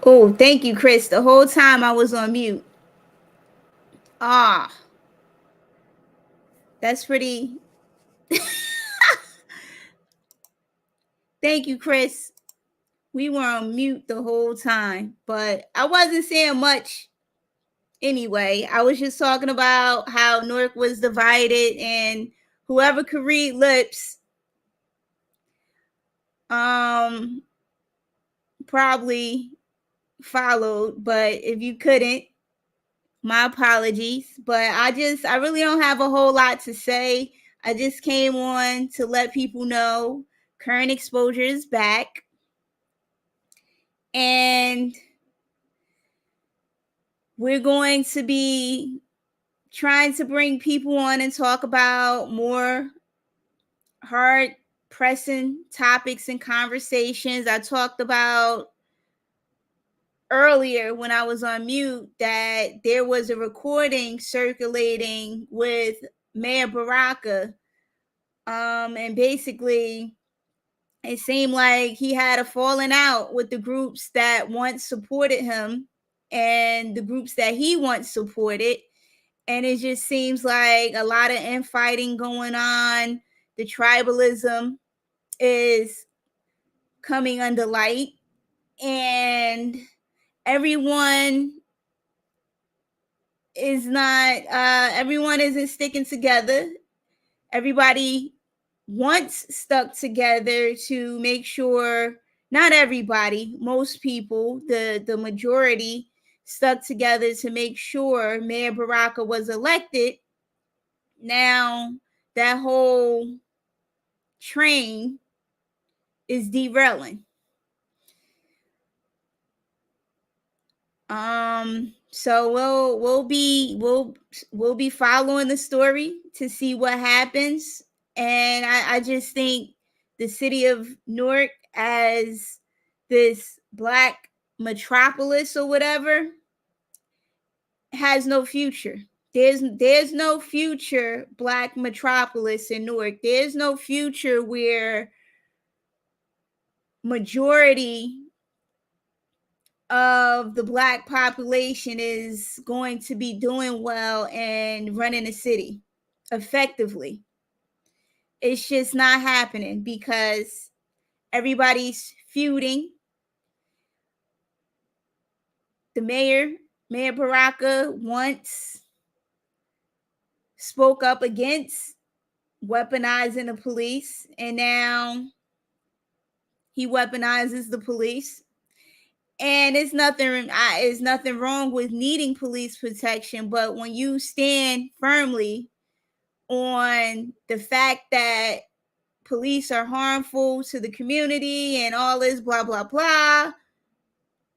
Cool. Thank you, Chris. The whole time I was on mute. Ah, that's pretty. Thank you, Chris. We were on mute the whole time, but I wasn't saying much anyway. I was just talking about how Newark was divided and whoever could read lips, um, probably followed. But if you couldn't, my apologies. But I really don't have a whole lot to say. I just came on to let people know current exposure is back. And we're going to be trying to bring people on and talk about more hard pressing topics and conversations. I talked about earlier when I was on mute that there was a recording circulating with Mayor Baraka. And basically, it seemed like he had a falling out with the groups that once supported him and the groups that he once supported. And it just seems like a lot of infighting going on. The tribalism is coming under light, and everyone everyone isn't sticking together. Everybody once stuck together to make sure, not everybody, most people, the majority stuck together to make sure Mayor Baraka was elected. Now that whole train is derailing. So we'll be following the story to see what happens. And I just think the city of Newark, as this black metropolis or whatever, has no future. There's no future black metropolis in Newark. There's no future where majority of the black population is going to be doing well and running a city effectively. It's just not happening because everybody's feuding. The Mayor Baraka, once spoke up against weaponizing the police, and now he weaponizes the police. And it's nothing wrong with needing police protection, but when you stand firmly on the fact that police are harmful to the community and all this blah blah blah,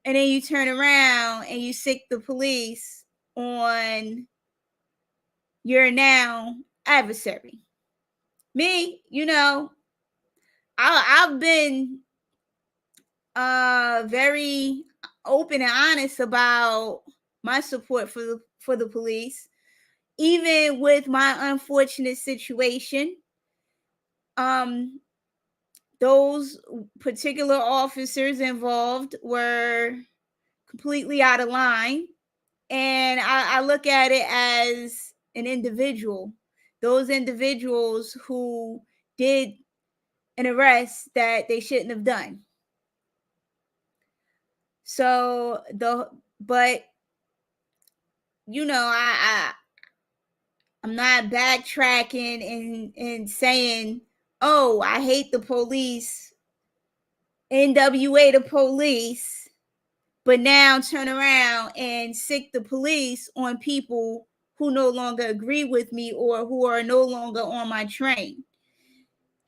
and then you turn around and you sick the police on your now adversary. Me, I've been very open and honest about my support for the police, even with my unfortunate situation. Those particular officers involved were completely out of line, and I look at it as an individual. Those individuals who did an arrest that they shouldn't have done. So but I'm not backtracking and saying, oh, I hate the police, NWA the police, but now turn around and sick the police on people who no longer agree with me or who are no longer on my train.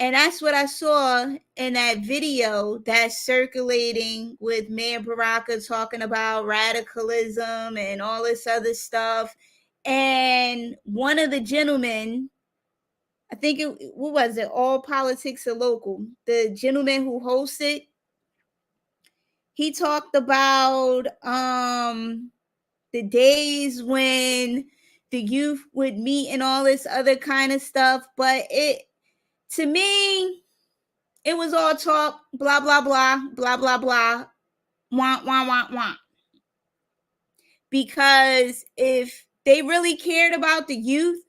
And that's what I saw in that video that's circulating with Mayor Baraka talking about radicalism and all this other stuff. And one of the gentlemen, I think what was it? All Politics Are Local. The gentleman who hosted, he talked about the days when the youth would meet and all this other kind of stuff. But to me, it was all talk, blah, blah, blah, blah, blah, blah, Want, want, want, want. Because if they really cared about the youth,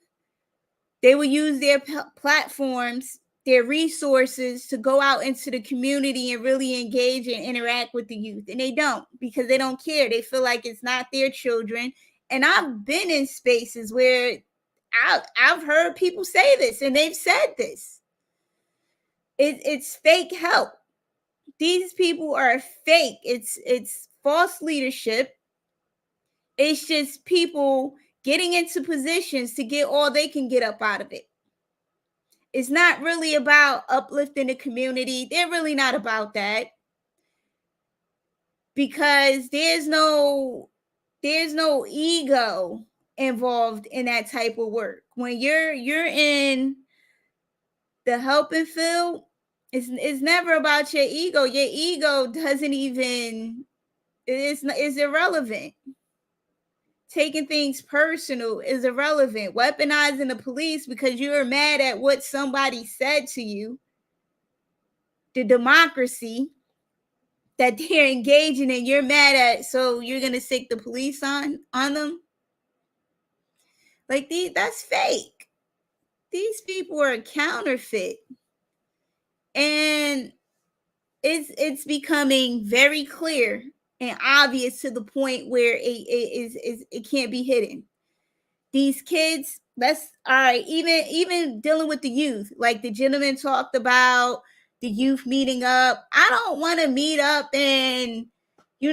they would use their platforms, their resources to go out into the community and really engage and interact with the youth. And they don't, because they don't care. They feel like it's not their children. And I've been in spaces where I've heard people say this, and they've said this. It's fake help. These people are fake. It's false leadership. It's just people getting into positions to get all they can get up out of it. It's not really about uplifting the community. They're really not about that, because there's no ego involved in that type of work. When you're in the helping field, it's never about your ego. Your ego doesn't even, it's irrelevant. Taking things personal is irrelevant. Weaponizing the police because you're mad at what somebody said to you, the democracy that they're engaging in, you're mad at, so you're gonna stick the police on them. Like, that's fake. These people are counterfeit, and it's becoming very clear and obvious to the point where it can't be hidden. These kids, that's all right. Even dealing with the youth, like the gentleman talked about the youth meeting up. I don't want to meet up and, we're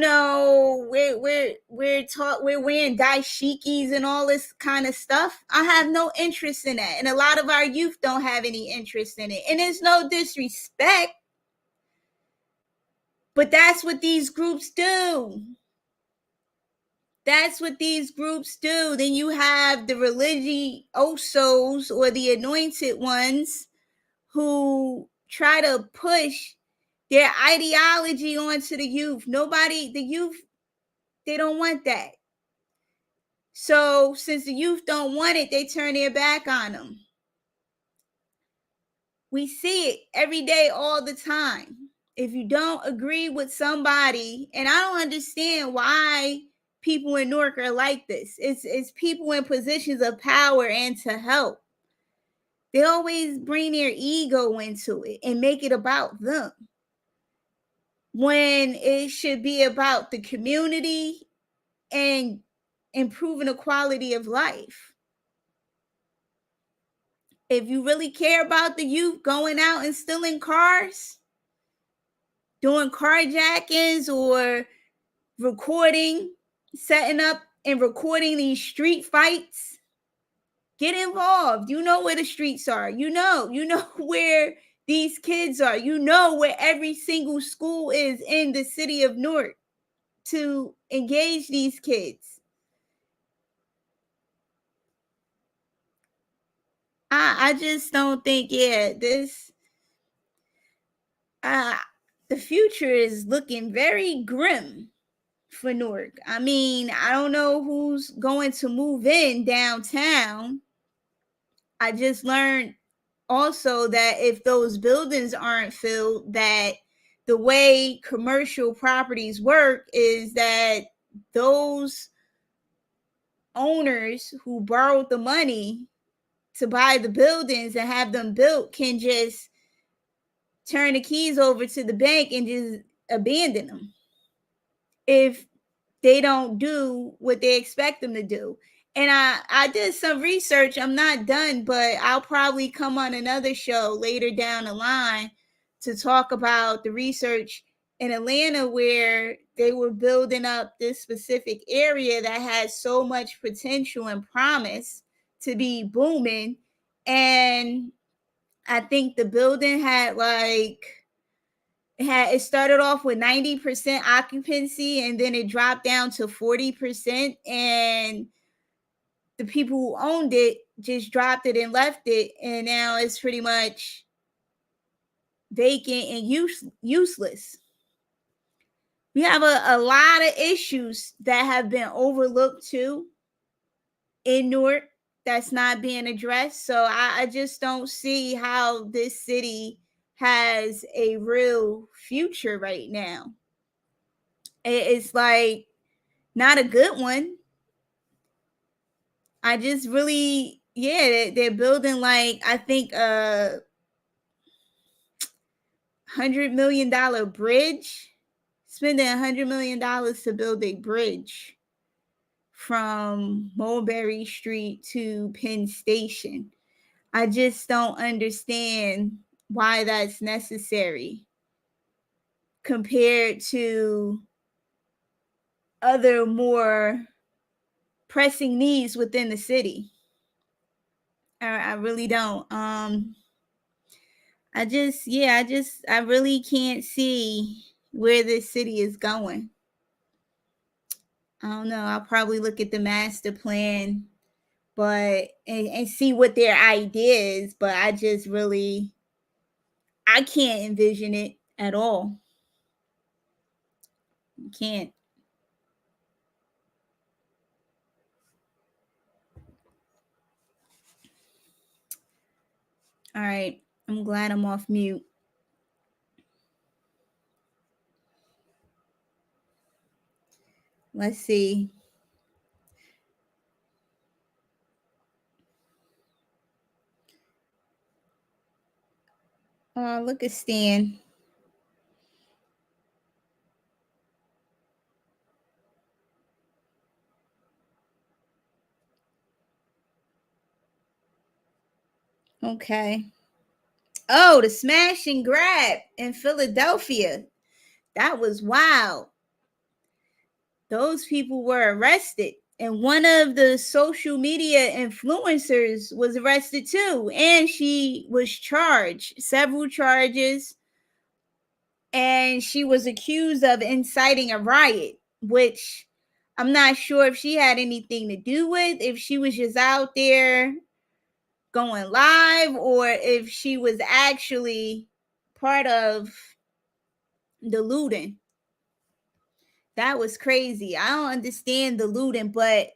wearing dashikis and all this kind of stuff. I have no interest in that, and a lot of our youth don't have any interest in it. And there's no disrespect, but that's what these groups do. That's what these groups do. Then you have the religiosos, or the anointed ones, who try to push their ideology onto the youth. The youth, they don't want that. So since the youth don't want it, they turn their back on them. We see it every day, all the time. If you don't agree with somebody, and I don't understand why people in Newark are like this. It's people in positions of power and to help. They always bring their ego into it and make it about them, when it should be about the community and improving the quality of life. If you really care about the youth going out and stealing cars, doing carjackings, or setting up and recording these street fights, get involved. You know where the streets are. You know where these kids are. You know where every single school is in the city of Newark to engage these kids. I just don't think, the future is looking very grim for Newark. I mean, I don't know who's going to move in downtown. I just learned also that if those buildings aren't filled, that the way commercial properties work is that those owners who borrowed the money to buy the buildings and have them built can just turn the keys over to the bank and just abandon them if they don't do what they expect them to do. And I did some research. I'm not done, but I'll probably come on another show later down the line to talk about the research in Atlanta, where they were building up this specific area that had so much potential and promise to be booming. And I think the building had it started off with 90% occupancy, and then it dropped down to 40%, and the people who owned it just dropped it and left it, and now it's pretty much vacant and useless. We have a lot of issues that have been overlooked too in Newark that's not being addressed. So I just don't see how this city has a real future right now. It's like not a good one. I just really, yeah, they're building like I think $100 million bridge, spending $100 million to build a bridge from Mulberry Street to Penn Station. I just don't understand why that's necessary compared to other more pressing needs within the city. I really don't. I really can't see where this city is going. I don't know. I'll probably look at the master plan, but and see what their idea is, but I can't envision it at all. Can't. All right. I'm glad I'm off mute. Let's see. Oh, look at Stan. Okay. Oh, the smash and grab in Philadelphia. That was wild. Those people were arrested. And one of the social media influencers was arrested too. And she was charged, several charges. And she was accused of inciting a riot, which I'm not sure if she had anything to do with, if she was just out there going live, or if she was actually part of the looting. That was crazy. I don't understand the looting, but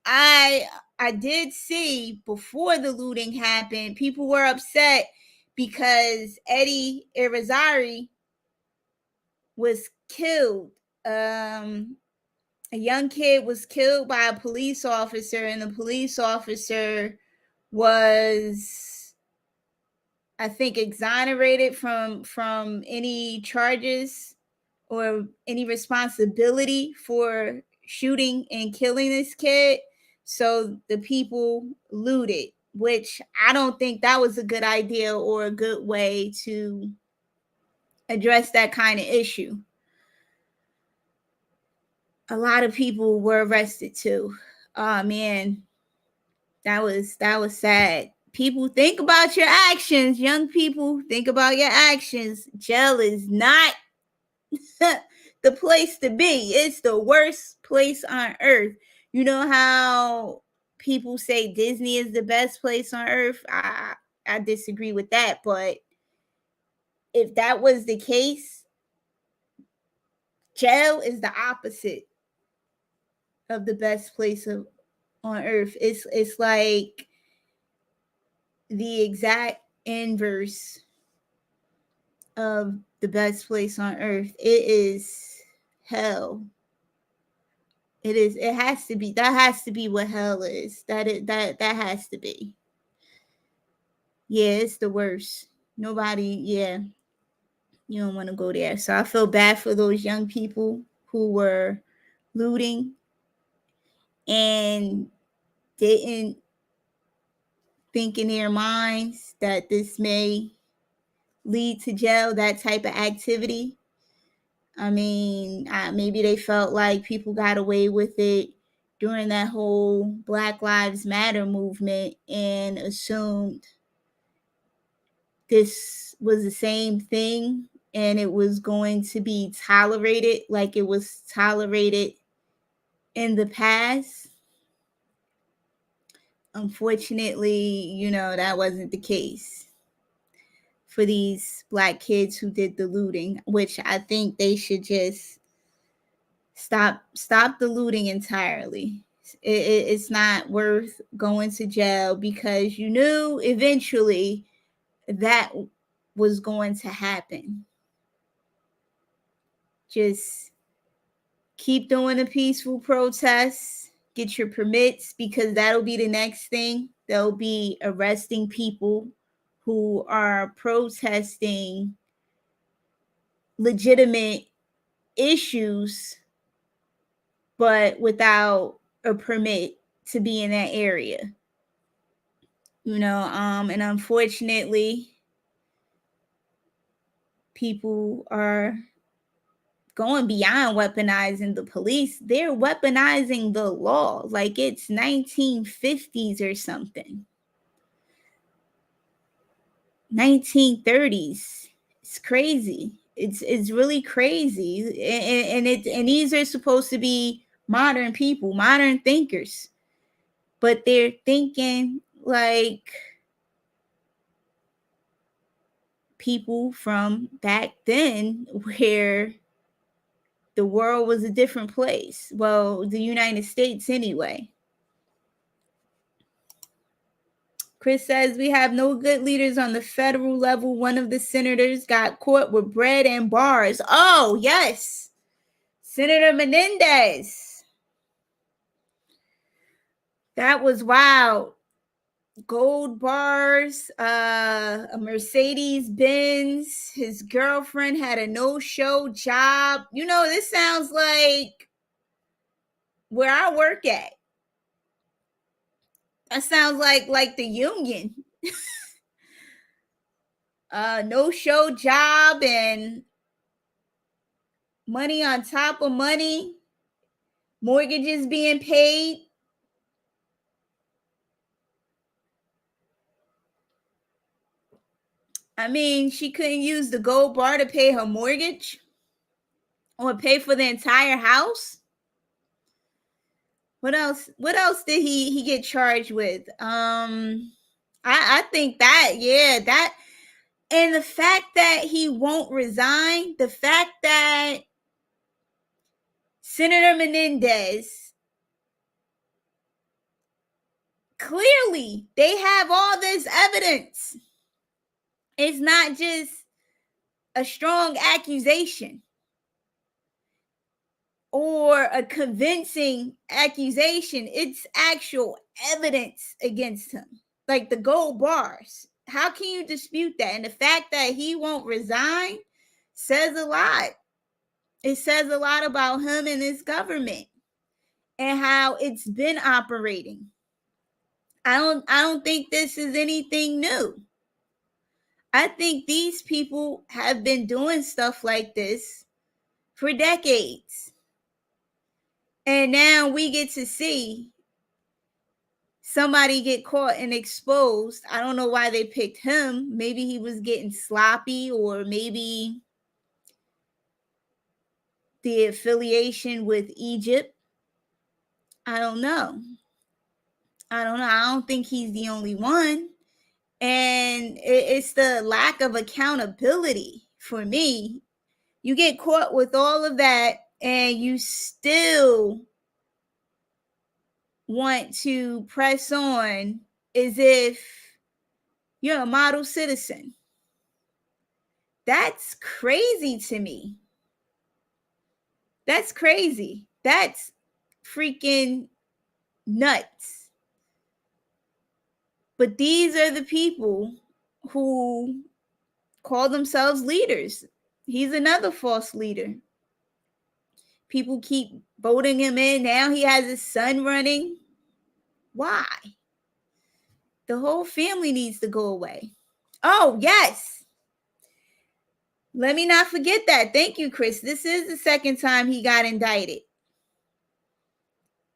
I I did see before the looting happened, people were upset because Eddie Irizarry was killed. A young kid was killed by a police officer, and the police officer was, I think, exonerated from any charges or any responsibility for shooting and killing this kid. So the people looted, which I don't think that was a good idea or a good way to address that kind of issue. A lot of people were arrested too. Oh man, that was sad. People, think about your actions. Young people, think about your actions. Jail is not the place to be. It's the worst place on earth. You know how people say Disney is the best place on earth? I disagree with that, but if that was the case, jail is the opposite of the best place on earth. It's like the exact inverse of the best place on earth. It is hell. It is. It has to be. That has to be what hell is. That has to be. Yeah, it's the worst. Nobody. Yeah, you don't want to go there. So I feel bad for those young people who were looting and didn't think in their minds that this may lead to jail. That type of activity. I mean, maybe they felt like people got away with it during that whole Black Lives Matter movement and assumed this was the same thing and it was going to be tolerated like it was tolerated in the past. Unfortunately, that wasn't the case for these Black kids who did the looting, which I think they should just stop the looting entirely. It's not worth going to jail because you knew eventually that was going to happen. Just keep doing the peaceful protests, get your permits, because that'll be the next thing. They'll be arresting people who are protesting legitimate issues, but without a permit to be in that area. And unfortunately, people are going beyond weaponizing the police. They're weaponizing the law like it's 1950s or something. 1930s. It's crazy. It's really crazy. And these are supposed to be modern people, modern thinkers. But they're thinking like people from back then, where the world was a different place. Well, the United States anyway. Chris says, we have no good leaders on the federal level. One of the senators got caught with bread and bars. Oh, yes. Senator Menendez. That was wild. Gold bars, a Mercedes Benz. His girlfriend had a no-show job. This sounds like where I work at. That sounds like the union. No-show job and money on top of money. Mortgages being paid. I mean, she couldn't use the gold bar to pay her mortgage or pay for the entire house. What else did he get charged with? I think that and the fact that he won't resign, the fact that Senator Menendez, clearly they have all this evidence. It's not just a strong accusation or a convincing accusation. It's actual evidence against him, like the gold bars. How can you dispute that? And the fact that he won't resign says a lot. It says a lot about him and his government and how it's been operating. I don't think this is anything new. I think these people have been doing stuff like this for decades. And now we get to see somebody get caught and exposed. I don't know why they picked him. Maybe he was getting sloppy, or maybe the affiliation with Egypt. I don't know. I don't think he's the only one. And it's the lack of accountability for me. You get caught with all of that and you still want to press on as if you're a model citizen. That's crazy to me. That's crazy. That's freaking nuts. But these are the people who call themselves leaders. He's another false leader. People keep voting him in. Now he has his son running. Why? The whole family needs to go away. Oh, yes. Let me not forget that. Thank you, Chris. This is the second time he got indicted.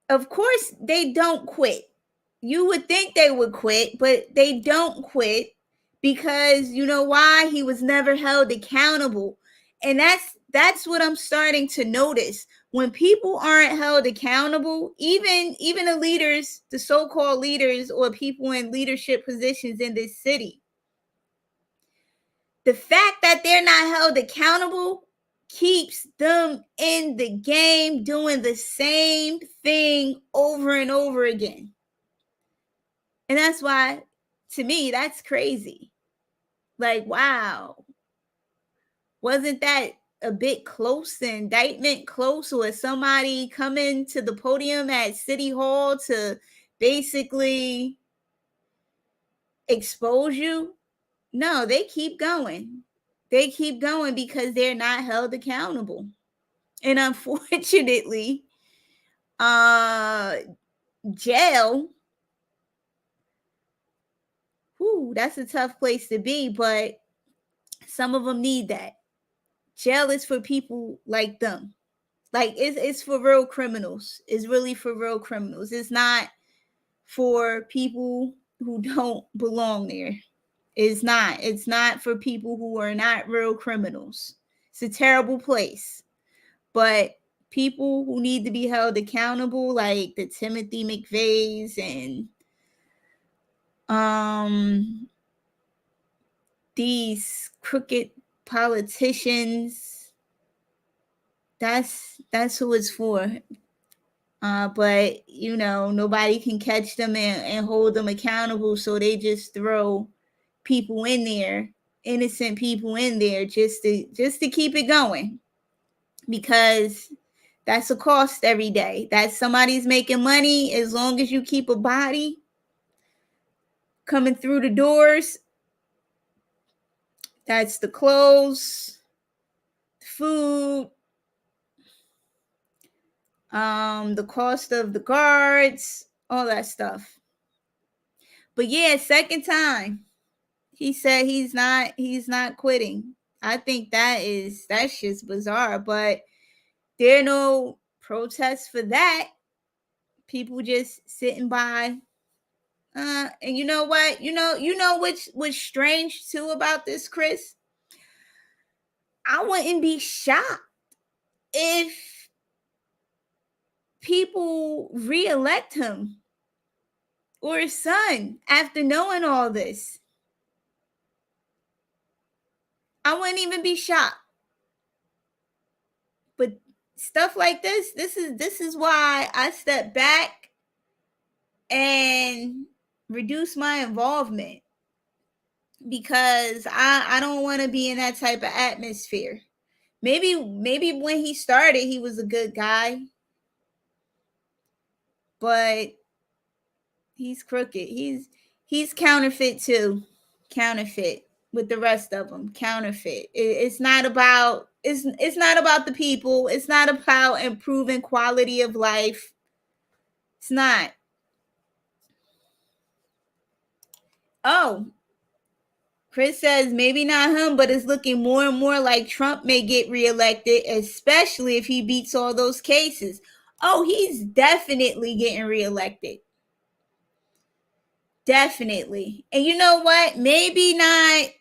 Of course, they don't quit. You would think they would quit, but they don't quit because you know why? He was never held accountable. And that's what I'm starting to notice. When people aren't held accountable, even the leaders, the so-called leaders or people in leadership positions in this city, the fact that they're not held accountable keeps them in the game doing the same thing over and over again. And that's why, to me, that's crazy. Like, wow. Wasn't that a bit close, the indictment close, or somebody coming to the podium at City Hall to basically expose you? No, they keep going. They keep going because they're not held accountable. And unfortunately, jail, that's a tough place to be, but some of them need that. Jail is for people like them. Like it's for real criminals. It's really for real criminals. It's not for people who don't belong there. It's not. It's not for people who are not real criminals. It's a terrible place. But people who need to be held accountable, like the Timothy McVeighs and these crooked politicians, that's who it's for. But nobody can catch them and hold them accountable, so they just throw people in there, innocent people in there, just to keep it going, because that's a cost every day. That somebody's making money. As long as you keep a body coming through the doors, that's the clothes, the food, the cost of the guards, all that stuff. But yeah, second time he said he's not quitting. I think that's just bizarre. But there are no protests for that. People just sitting by. And you know what? What's strange too about this, Chris? I wouldn't be shocked if people reelect him or his son after knowing all this. I wouldn't even be shocked. But stuff like this is why I step back and reduce my involvement, because I don't want to be in that type of atmosphere. Maybe when he started, he was a good guy, but he's crooked. He's counterfeit too. Counterfeit with the rest of them. Counterfeit. It's not about it's not about the people. It's not about improving quality of life. It's not. Oh, Chris says maybe not him, but it's looking more and more like Trump may get reelected, especially if he beats all those cases. Oh, he's definitely getting reelected. Definitely. And you know what? Maybe not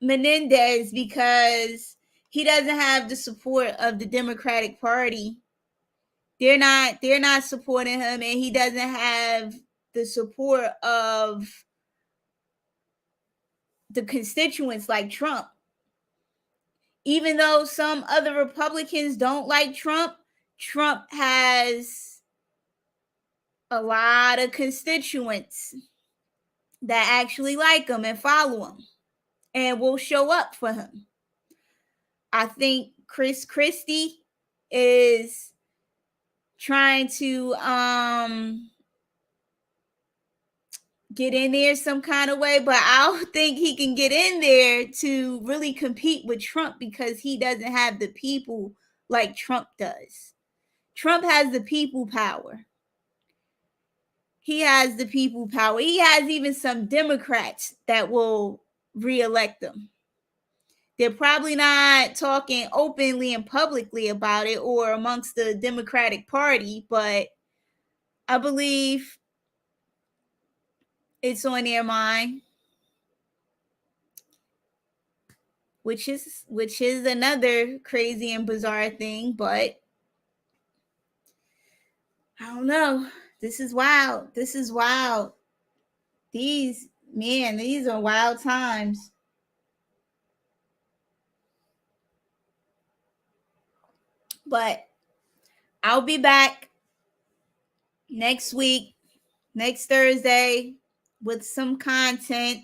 Menendez, because he doesn't have the support of the Democratic Party. They're not supporting him, and he doesn't have the support of the constituents like Trump. Even though some other Republicans don't like Trump, Trump has a lot of constituents that actually like him and follow him and will show up for him. I think Chris Christie is trying to get in there some kind of way, but I don't think he can get in there to really compete with Trump, because he doesn't have the people like Trump does. Trump has the people power. He has the people power. He has even some Democrats that will reelect him. They're probably not talking openly and publicly about it, or amongst the Democratic Party, but I believe it's on their mind, which is another crazy and bizarre thing. But I don't know. This is wild. These are wild times. But I'll be back next week, next Thursday, with some content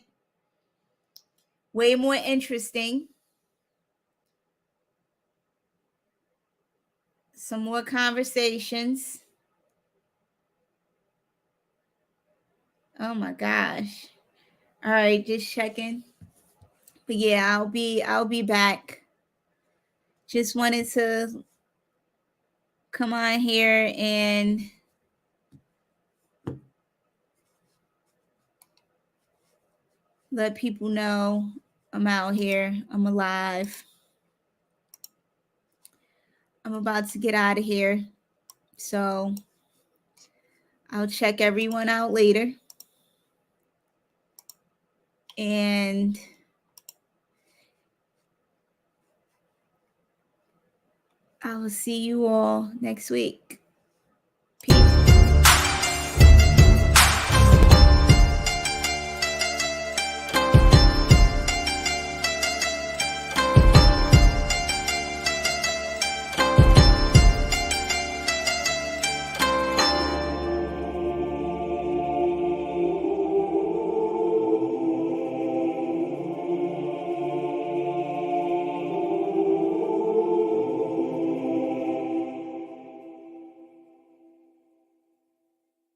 way more interesting. some more conversations. Oh my gosh. All right, just checking. But yeah, I'll be back. Just wanted to come on here and let people know I'm out here. I'm alive. I'm about to get out of here. So I'll check everyone out later. And I will see you all next week.